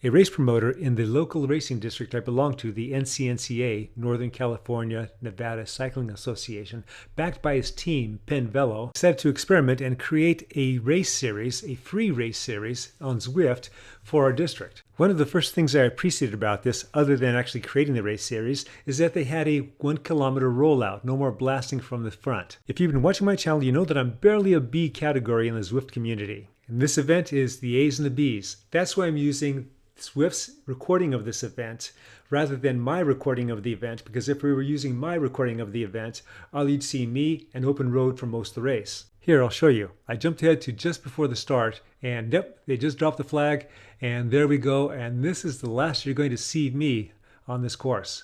A race promoter in the local racing district I belong to, the NCNCA, Northern California Nevada Cycling Association, backed by his team, Penn Velo, decided to experiment and create a race series, a free race series on Zwift for our district. One of the first things I appreciated about this, other than actually creating the race series, is that they had a 1 kilometer rollout, no more blasting from the front. If you've been watching my channel, you know that I'm barely a B category in the Zwift community. And this event is the A's and the B's. That's why I'm using Zwift's recording of this event rather than my recording of the event, because if we were using my recording of the event, all you'd see me and open road for most of the race. Here, I'll show you. I jumped ahead to just before the start, and yep, they just dropped the flag, and there we go, and this is the last you're going to see me on this course.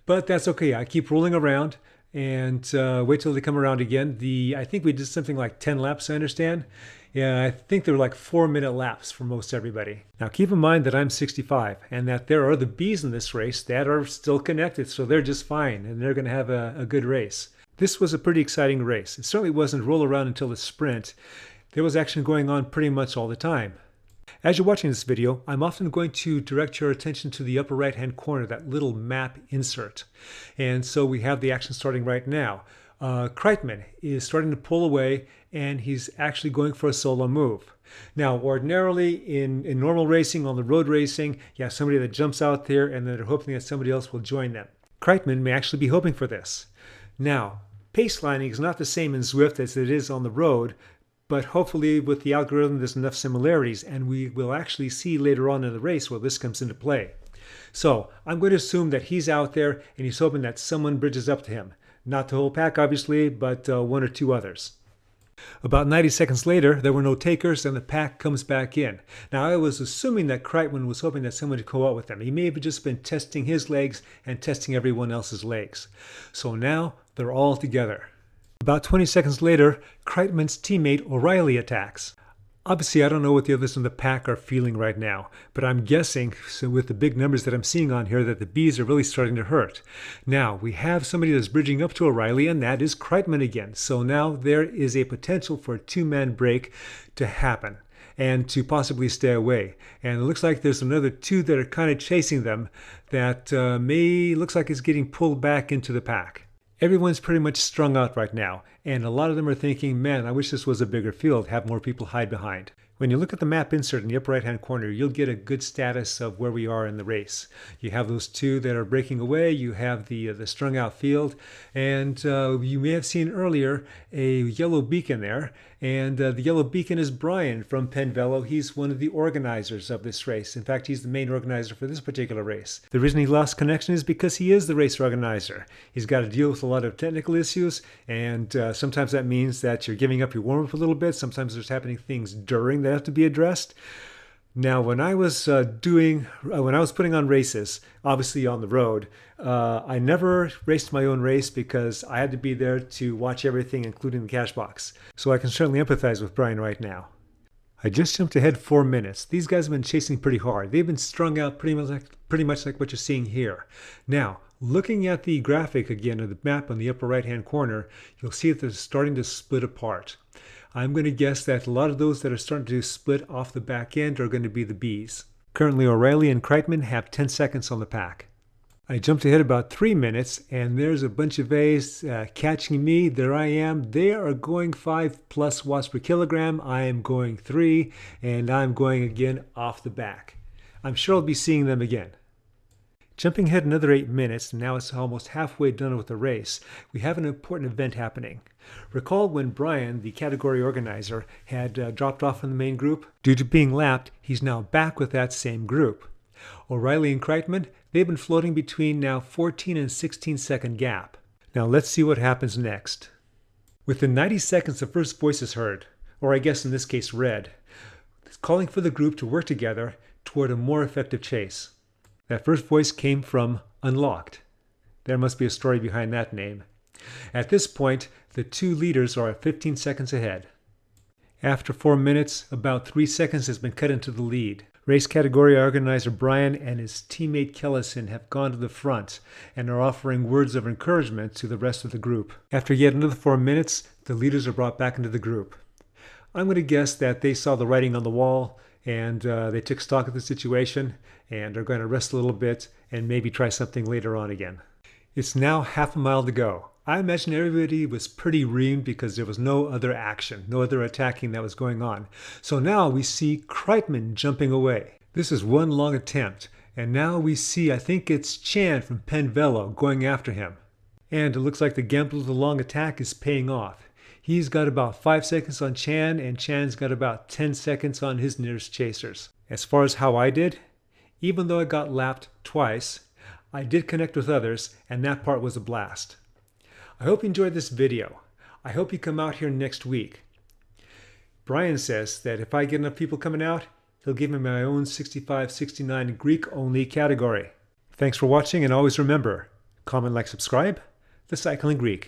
But that's okay, I keep rolling around and wait till they come around again. I think we did something like 10 laps, I understand. Yeah, I think they were like 4-minute laps for most everybody. Now keep in mind that I'm 65 and that there are the B's in this race that are still connected, so they're just fine and they're going to have a good race. This was a pretty exciting race. It certainly wasn't roll around until the sprint. There was action going on pretty much all the time. As you're watching this video, I'm often going to direct your attention to the upper right hand corner, that little map insert. And so we have the action starting right now. Kreitman is starting to pull away and he's actually going for a solo move. Now, ordinarily in normal racing, on the road racing, you have somebody that jumps out there and then they're hoping that somebody else will join them. Kreitman may actually be hoping for this. Now, pace lining is not the same in Zwift as it is on the road, but hopefully with the algorithm there's enough similarities and we will actually see later on in the race where this comes into play. So I'm going to assume that he's out there and he's hoping that someone bridges up to him. Not the whole pack, obviously, but one or two others. About 90 seconds later, there were no takers, and the pack comes back in. Now, I was assuming that Kreitman was hoping that someone would go out with him. He may have just been testing his legs and testing everyone else's legs. So now, they're all together. About 20 seconds later, Kreitman's teammate O'Reilly attacks. Obviously, I don't know what the others in the pack are feeling right now, but I'm guessing, so with the big numbers that I'm seeing on here, that the B's are really starting to hurt. Now, we have somebody that's bridging up to O'Reilly, and that is Kreitman again. So now there is a potential for a two-man break to happen and to possibly stay away. And it looks like there's another two that are kind of chasing them that looks like it's getting pulled back into the pack. Everyone's pretty much strung out right now, and a lot of them are thinking, man, I wish this was a bigger field, have more people hide behind. When you look at the map insert in the upper right-hand corner, you'll get a good status of where we are in the race. You have those two that are breaking away, you have the strung out field, and you may have seen earlier a yellow beacon there, and the yellow beacon is Brian from Penn Velo. He's one of the organizers of this race. In fact, he's the main organizer for this particular race. The reason he lost connection is because he is the race organizer. He's got to deal with a lot of technical issues, and sometimes that means that you're giving up your warm-up a little bit. Sometimes there's happening things during that have to be addressed. Now, when I was putting on races, obviously on the road, I never raced my own race because I had to be there to watch everything, including the cash box. So I can certainly empathize with Brian right now. I just jumped ahead 4 minutes. These guys have been chasing pretty hard. They've been strung out pretty much like what you're seeing here. Now, looking at the graphic again of the map on the upper right-hand corner, you'll see that they're starting to split apart. I'm going to guess that a lot of those that are starting to split off the back end are going to be the B's. Currently, O'Reilly and Kreitman have 10 seconds on the pack. I jumped ahead about 3 minutes, and there's a bunch of A's catching me. There I am. They are going 5+ watts per kilogram. I am going 3, and I'm going again off the back. I'm sure I'll be seeing them again. Jumping ahead another 8 minutes, now it's almost halfway done with the race, we have an important event happening. Recall when Brian, the category organizer, had dropped off from the main group? Due to being lapped, he's now back with that same group. O'Reilly and Kreitman, they've been floating between now 14 and 16 second gap. Now let's see what happens next. Within 90 seconds, the first voice is heard, or I guess in this case read, calling for the group to work together toward a more effective chase. That first voice came from Unlocked. There must be a story behind that name. At this point, the two leaders are at 15 seconds ahead. After 4 minutes, about 3 seconds has been cut into the lead. Race category organizer Brian and his teammate Kellison have gone to the front and are offering words of encouragement to the rest of the group. After yet another 4 minutes, the leaders are brought back into the group. I'm going to guess that they saw the writing on the wall and they took stock of the situation and are going to rest a little bit and maybe try something later on again. It's now half a mile to go. I imagine everybody was pretty reamed because there was no other action, no other attacking that was going on. So now we see Kreitman jumping away. This is one long attempt, and now we see, I think it's Chan from Penn Velo going after him. And it looks like the gamble of the long attack is paying off. He's got about 5 seconds on Chan, and Chan's got about 10 seconds on his nearest chasers. As far as how I did, even though I got lapped twice, I did connect with others, and that part was a blast. I hope you enjoyed this video. I hope you come out here next week. Brian says that if I get enough people coming out, he'll give me my own 65-69 Greek-only category. Thanks for watching, and always remember, comment, like, subscribe, The Cycling Greek.